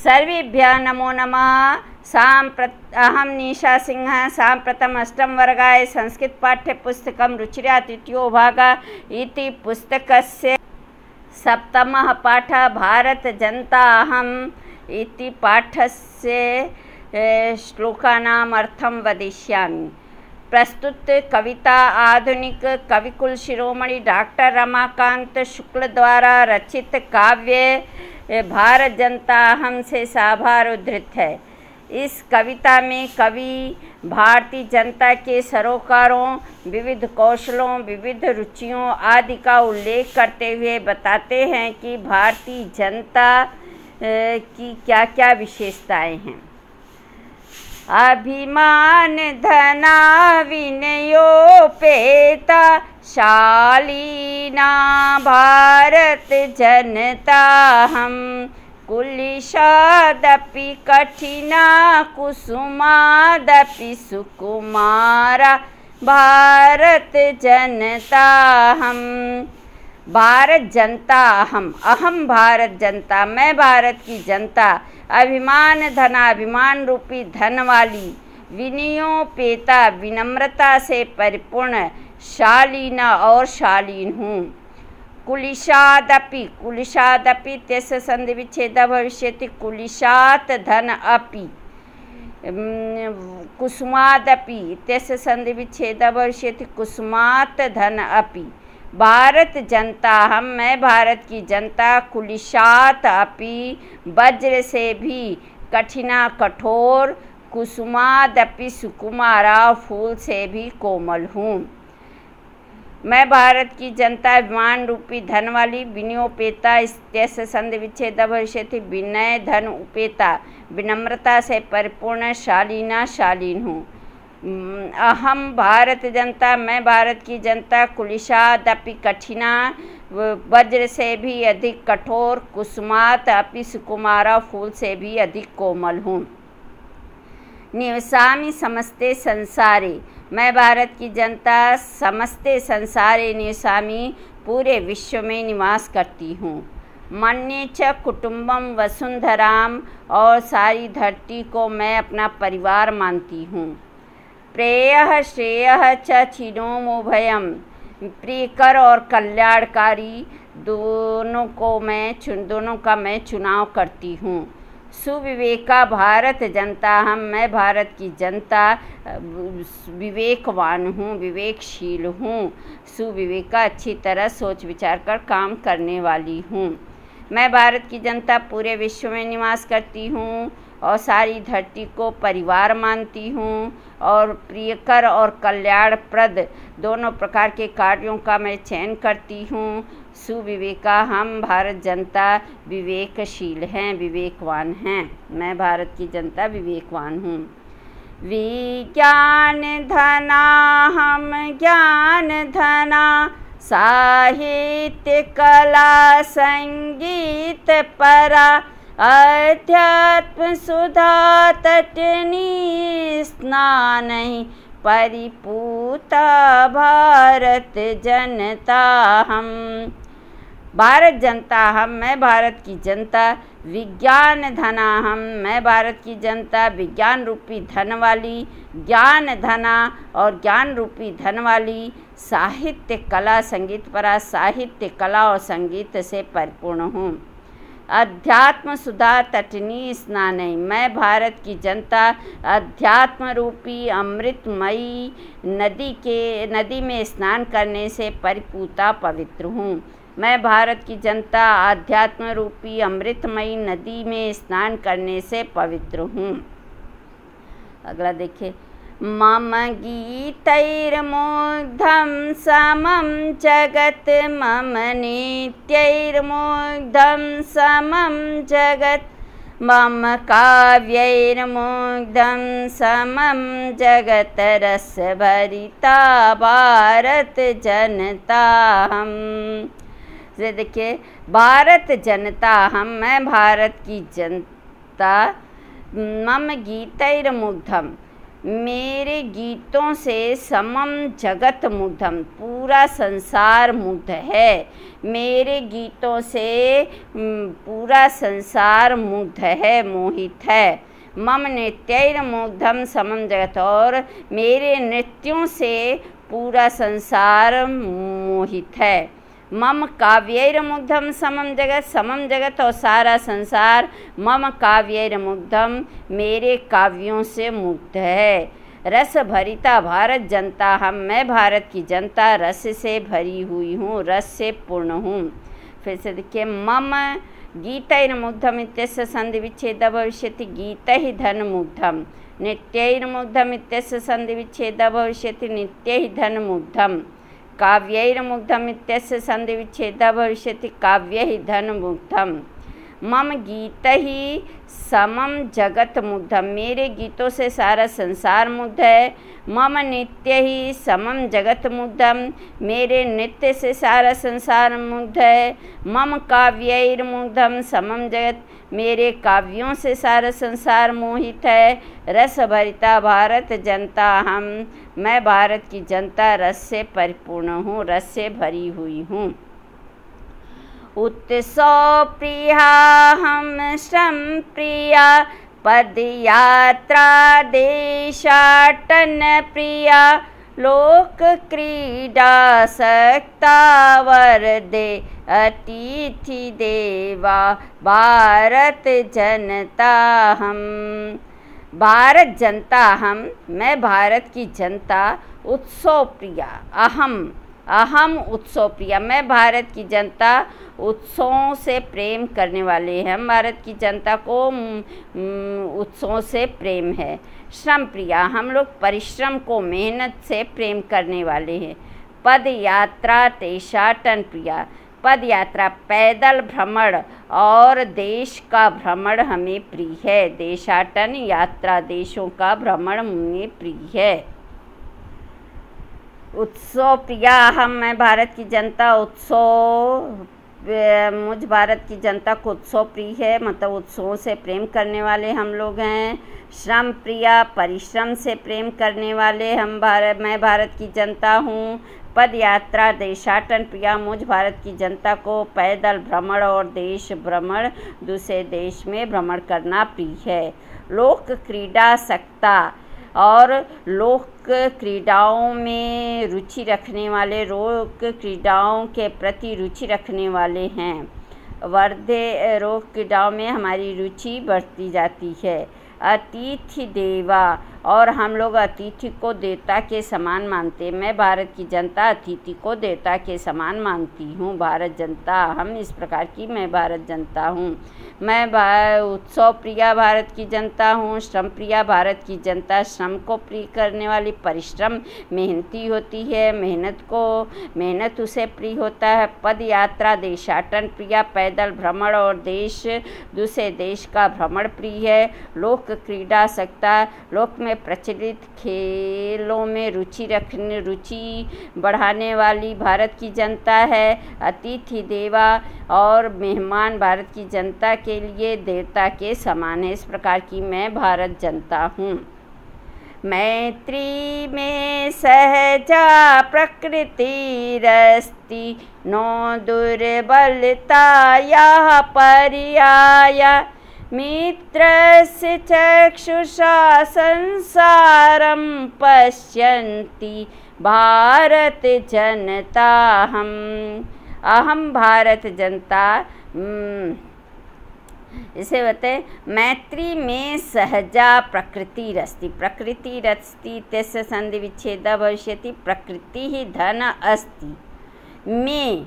सर्वेभ्यः नमो नमः। अहं निशा सिंह साम्प्रतम् अष्टमवर्गाय संस्कृतपाठ्यपुस्तकं रुचिर्या तृतीयो भागः इति पुस्तकस्य सप्तमः पाठः भारतजनता अहम् इति पाठस्य श्लोकानाम् अर्थं वदिष्यामि। प्रस्तुत कविता आधुनिक कविकुल शिरोमणि डॉक्टर रमाकांत शुक्ल द्वारा रचित काव्य भारत जनता अहम् से साभार उद्धृत है। इस कविता में कवि भारतीय जनता के सरोकारों, विविध कौशलों, विविध रुचियों आदि का उल्लेख करते हुए बताते हैं कि भारतीय जनता की क्या क्या विशेषताएं हैं। अभिमान धना विनयोपेता शालीना भारत जनता हम कुलिशादपि कठिना कुसुमादपि सुकुमारा भारत जनता हम। भारत जनता अहम, अहम भारत जनता, मैं भारत की जनता। अभिमान धना, अभिमान रूपी धन वाली। विनयोपेता, विनम्रता से परिपूर्ण। शालीना, और शालीन हूँ। कुलिशादपि, कुलिशादपि तस्य संधि विच्छेद भविष्यति कुलिशात धन अपि। कुसुमादपि तस्य संधि विच्छेद भविष्यति कुसुमात धन अपि। भारत जनता हम, मैं भारत की जनता। कुलिशात अपि, वज्र से भी कठिना कठोर। कुसुमादपि सुकुमारा, फूल से भी कोमल हूँ। मैं भारत की जनता अभिमान रूपी धन वाली। विनयोपेता इत्यस्य संधि विच्छेद भविष्यति विनय धन उपेता, विनम्रता से परिपूर्ण। शालीना, शालीन हूँ। अहम भारत जनता, मैं भारत की जनता। कुलिशादपि कठिना, वज्र से भी अधिक कठोर। कुसुमात अपि सुकुमारा, फूल से भी अधिक कोमल हूँ। निवसामि समस्ते संसारे, मैं भारत की जनता समस्ते संसारे निवसामि, पूरे विश्व में निवास करती हूँ। मन्ये च कुटुम्बम वसुंधराम, और सारी धरती को मैं अपना परिवार मानती हूँ। प्रेयः श्रेयः च चिनोमुभयम्, प्रियकर और कल्याणकारी दोनों का मैं चुनाव करती हूँ। सुविवेका भारत जनता हम, मैं भारत की जनता विवेकवान हूँ, विवेकशील हूँ। सुविवेका, अच्छी तरह सोच विचार कर काम करने वाली हूँ। मैं भारत की जनता पूरे विश्व में निवास करती हूँ और सारी धरती को परिवार मानती हूँ। और प्रियकर और कल्याणप्रद दोनों प्रकार के कार्यों का मैं चयन करती हूँ। सुविवेका हम भारत जनता विवेकशील हैं, विवेकवान हैं। मैं भारत की जनता विवेकवान हूँ। विज्ञान धना हम, ज्ञान धना साहित्य कला संगीत परा। अध्यात्म सुधा तटनी स्नान परिपूता भारत जनता हम। भारत जनता हम, मैं भारत की जनता। विज्ञान धना हम, मैं भारत की जनता विज्ञान रूपी धन वाली। ज्ञान धना, और ज्ञान रूपी धन वाली। साहित्य कला संगीत परा, साहित्य कला और संगीत से परिपूर्ण हूँ। अध्यात्म सुधा तटनी स्नानई, मैं भारत की जनता अध्यात्म रूपी अमृतमयी नदी में स्नान करने से परिपूता पवित्र हूँ। मैं भारत की जनता आध्यात्म रूपी अमृतमयी नदी में स्नान करने से पवित्र हूँ। अगला देखिए। मम गीतैर्मुग्धं समं जगत्, मम नित्यैर्मुग्धं समं जगत्। मम काव्यैर्मुग्धं समं जगत्, रसभरिता भारत जनता हम। से देखिए, भारत जनता हम, मैं भारत की जनता। मम गीतैर्मुग्धम, मेरे गीतों से समम जगत मुग्धम, पूरा संसार मुग्ध है। मेरे गीतों से पूरा संसार मुग्ध है, मोहित है। मम नृत्यैर मुग्धम समम जगत, और मेरे नृत्यों से पूरा संसार मोहित है। मम काव्यैर मुग्धम समम जगत, समम जगत और सारा संसार मम काव्यैर मुग्धम, मेरे काव्यों से मुग्ध है। रस भरिता भारत जनता हम, मैं भारत की जनता रस से भरी हुई हूँ, रस से पूर्ण हूँ। फिर से देखिए, मम गीतैर मुग्धम इत्यस्य संधि विच्छेद भविष्यति, गीत ही धन मुग्धम। नित्यैर मुग्धम इत्यस्य संधि विच्छेद भविष्यति, नित्य ही धन मुग्धम। काव्यैर मुग्धम इत्यस्य संधि विच्छेद भविष्यति, काव्य ही धन मुग्धम। मम गीत ही समम जगत मुग्धम, मेरे गीतों से सारा संसार मुग्ध है। मम नित्य ही समम जगत मुग्धम, मेरे नृत्य से सारा संसार मुग्ध है। मम काव्यैर मुग्धम समम जगत, मेरे काव्यों से सारा संसार मोहित है। रस भरिता भारत जनता हम, मैं भारत की जनता रस से परिपूर्ण हूँ, रस से भरी हुई हूँ। उत्सव प्रिया हम श्रम प्रिया, पदयात्रा देशाटन प्रिया, लोक क्रीडा सक्ता वरदे, अतिथि देवा भारत जनता हम। भारत जनता हम, मैं भारत की जनता। उत्सव प्रिया अहम उत्सव प्रिया, मैं भारत की जनता उत्सवों से प्रेम करने वाले हैं। हम भारत की जनता को उत्सवों से प्रेम है। श्रम प्रिया, हम लोग परिश्रम को, मेहनत से प्रेम करने वाले हैं। पद यात्रा देशाटन प्रिया, पद यात्रा पैदल भ्रमण और देश का भ्रमण हमें प्रिय है। देशाटन यात्रा, देशों का भ्रमण हमें प्रिय है। उत्सव प्रिया हम, मैं भारत की जनता उत्सव, मुझ भारत की जनता को उत्सव प्रिय है, मतलब उत्सवों से प्रेम करने वाले हम लोग हैं। श्रम प्रिया, परिश्रम से प्रेम करने वाले मैं भारत की जनता हूँ। पद यात्रा देशाटन प्रिया, मुझ भारत की जनता को पैदल भ्रमण और देश भ्रमण, दूसरे देश में भ्रमण करना प्रिय है। लोक क्रीडा सक्ता, और लोक क्रीडाओं में रुचि रखने वाले, लोक क्रीडाओं के प्रति रुचि रखने वाले हैं। वर्धे, लोक क्रीडाओं में हमारी रुचि बढ़ती जाती है। अतिथि देवा, और हम लोग अतिथि को देवता के समान मानते हैं। मैं भारत की जनता अतिथि को देवता के समान मानती हूँ। भारत जनता हम, इस प्रकार की मैं भारत जनता हूँ। मैं उत्सव प्रिया भारत की जनता हूँ। श्रम प्रिया भारत की जनता श्रम को प्रिय करने वाली, परिश्रम मेहनती होती है, मेहनत उसे प्रिय होता है। पद यात्रा देशाटन प्रिया, पैदल भ्रमण और देश, दूसरे देश का भ्रमण प्रिय है। लोक क्रीडा सक्ता, लोक में प्रचलित खेलों में रुचि बढ़ाने वाली भारत की जनता है। अतिथि देवा, और मेहमान भारत की जनता के लिए देवता के समान है। इस प्रकार की मैं भारत जनता हूँ। मैत्री में सहजा प्रकृति रस्ती, नो दुर्बलता यह पर्याया, मित्रस्य चक्षुषा संसारं पश्यन्ति भारत जनता हम। अहम भारत जनता, इसे बताए मैत्री में सहजा प्रकृति रस्ति तस्य संधि विच्छेद भविष्यति, प्रकृति ही धन अस्ति। में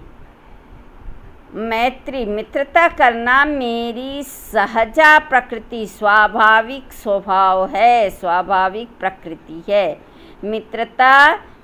मैत्री, मित्रता करना मेरी सहजा प्रकृति, स्वाभाविक स्वभाव है, स्वाभाविक प्रकृति है। मित्रता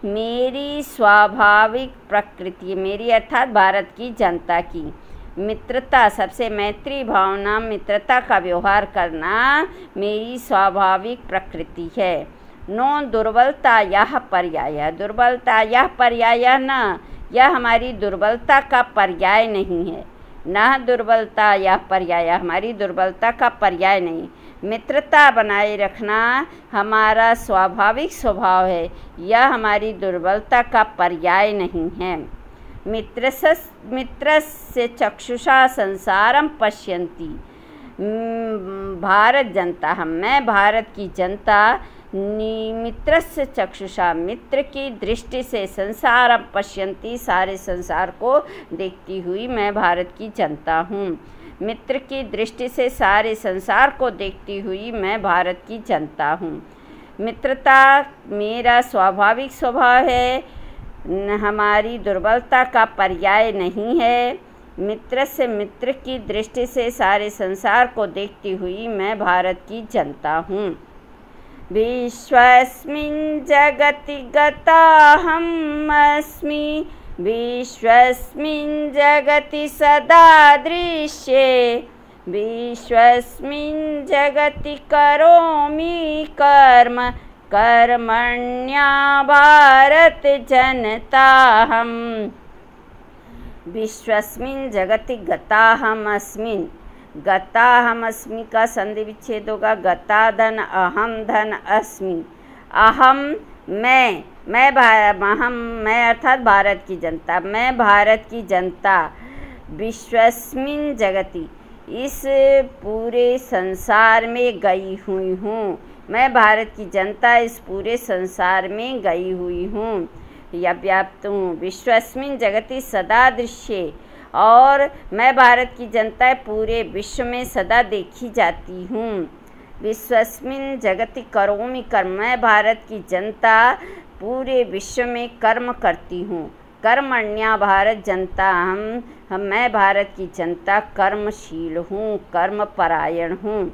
मेरी स्वाभाविक प्रकृति, मेरी अर्थात भारत की जनता की मित्रता, सबसे मैत्री भावना, मित्रता का व्यवहार करना मेरी स्वाभाविक प्रकृति है। नो दुर्बलता यह पर्याय, दुर्बलता यह पर्याय न, यह हमारी दुर्बलता का पर्याय नहीं है। न दुर्बलता यह पर्याय, हमारी दुर्बलता का पर्याय नहीं। मित्रता बनाए रखना हमारा स्वाभाविक स्वभाव है, यह हमारी दुर्बलता का पर्याय नहीं है। मित्रस्य चक्षुषा संसारम पश्यन्ति। भारत जनता, मैं भारत की जनता, मित्रस्य चक्षुषा, मित्र की दृष्टि से संसारम पश्यन्ति, सारे संसार को देखती हुई मैं भारत की जनता हूँ। मित्र की दृष्टि से सारे संसार को देखती हुई मैं भारत की जनता हूँ। मित्रता मेरा स्वाभाविक स्वभाव है, हमारी दुर्बलता का पर्याय नहीं है। मित्र से, मित्र की दृष्टि से सारे संसार को देखती हुई मैं भारत की जनता हूँ। विश्वस्मिन् जगति गताहम् अस्मि, विश्वस्मिन् जगति सदा दृश्ये, विश्वस्मिन् जगति करोमि कर्म, कर्मण्या भारत जनताहम्। विश्वस्मिन् जगति गताहमस्मिन्, गताहमस्मि का संधि विच्छेद होगा। गता धन अहम धन अस्मि, अहम मैं मैं अर्थात भारत की जनता, मैं भारत की जनता। विश्वस्मिन् जगति, इस पूरे संसार में गई हुई हूँ, मैं भारत की जनता इस पूरे संसार में गई हुई हूँ या व्याप्त हूँ। विश्वस्मिन् जगति सदा दृश्ये, और मैं भारत की जनता पूरे विश्व में सदा देखी जाती हूँ। विश्वस्मिन् जगति करोमि कर्म, मैं भारत की जनता पूरे विश्व में कर्म करती हूँ। कर्मण्या भारत जनता मैं भारत की जनता कर्मशील हूँ, कर्म परायण हूँ।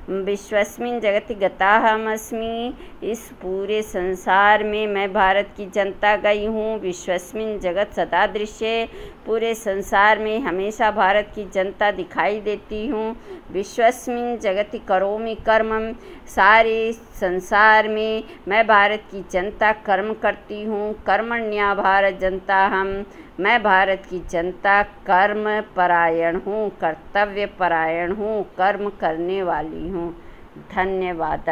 विश्वस्मिन् जगति गताहमस्मि, इस पूरे संसार में मैं भारत की जनता गई हूँ। विश्वस्मिन् जगत सदा दृश्ये, पूरे संसार में हमेशा भारत की जनता दिखाई देती हूँ। विश्वस्मिन् जगति करोमि कर्मम, सारे संसार में मैं भारत की जनता कर्म करती हूँ। कर्मण्या भारत जनता मैं भारत की जनता कर्म परायण हूँ, कर्तव्य परायण हूँ, कर्म करने वाली हूँ। धन्यवाद।